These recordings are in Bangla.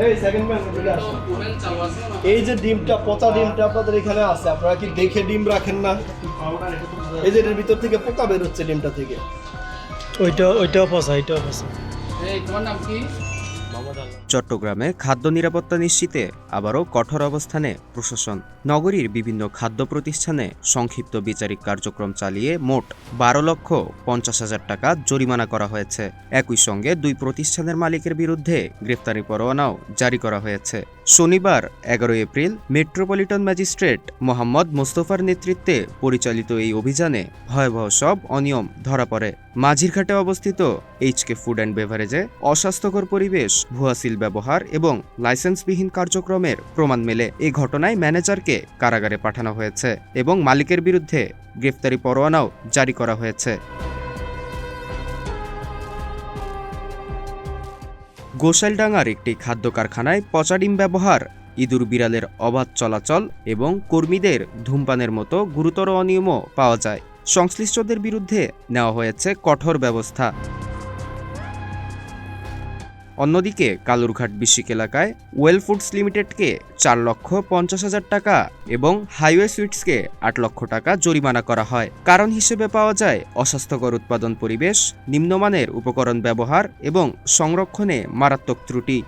এই সেকেন্ড ম্যান চলে আসুন। এই যে ডিমটা, পচা ডিমটা আপনাদের এখানে আছে, আপনারা কি দেখে ডিম রাখেন না? এই যে এটার ভিতর থেকে পোকা বের হচ্ছে ডিমটা থেকে। ওইটাও পচা, এটাও পচা। তোমার নাম কি? চট্টগ্রামে খাদ্য নিরাপত্তা নিশ্চিতে আবারও কঠোর অবস্থানে প্রশাসন। নগরীর বিভিন্ন খাদ্য প্রতিষ্ঠানে সংক্ষিপ্ত বিচারিক কার্যক্রম চালিয়ে মোট 12,50,000 টাকা জরিমানা করা হয়েছে। একই সঙ্গে 2 প্রতিষ্ঠানের মালিকের বিরুদ্ধে গ্রেফতারি পরোয়ানাও জারি করা হয়েছে। শনিবার 11 এপ্রিল মেট্রোপলিটন ম্যাজিস্ট্রেট মোহাম্মদ মোস্তফার নেতৃত্বে পরিচালিত এই অভিযানে ভয়াবহ সব অনিয়ম ধরা পড়ে। মাঝিরঘাটে অবস্থিত এইচকে ফুড অ্যান্ড বেভারেজে অস্বাস্থ্যকর পরিবেশ, ভুয়া সিল ব্যবহার এবং লাইসেন্সবিহীন কার্যক্রমের প্রমাণ মেলে। এই ঘটনায় ম্যানেজারকে কারাগারে পাঠানো হয়েছে এবং মালিকের বিরুদ্ধে গ্রেফতারি পরোয়ানাও জারি করা হয়েছে। গোসাইলডাঙ্গার একটি খাদ্য কারখানায় পচা ডিম ব্যবহার, ইঁদুর বিড়ালের অবাধ চলাচল এবং কর্মীদের ধূমপানের মতো গুরুতর অনিয়মও পাওয়া যায়। সংশ্লিষ্টদের বিরুদ্ধে নেওয়া হয়েছে কঠোর ব্যবস্থা। অন্যদিকে কালুরঘাট বিশিক এলাকায় ওয়েল ফুডস লিমিটেডকে 4,50,000 টাকা এবং হাইওয়ে সুইটসকে 8 লক্ষ টাকা জরিমানা করা হয়। কারণ হিসেবে পাওয়া যায় অস্বাস্থ্যকর উৎপাদন পরিবেশ, নিম্নমানের উপকরণ ব্যবহার এবং সংরক্ষণে মারাত্মক ত্রুটি।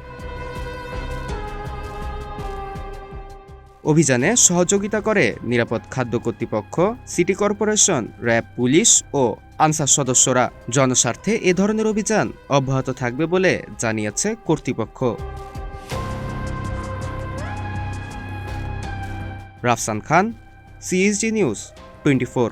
অভিযানে সহযোগিতা করে নিরাপদ খাদ্য কর্তৃপক্ষ, সিটি কর্পোরেশন, র্যাব, পুলিশ ও আনসার সদস্যরা। জনস্বার্থে এ ধরনের অভিযান অব্যাহত থাকবে বলে জানিয়েছে কর্তৃপক্ষ। রাফসান খান, CSG নিউজ 24।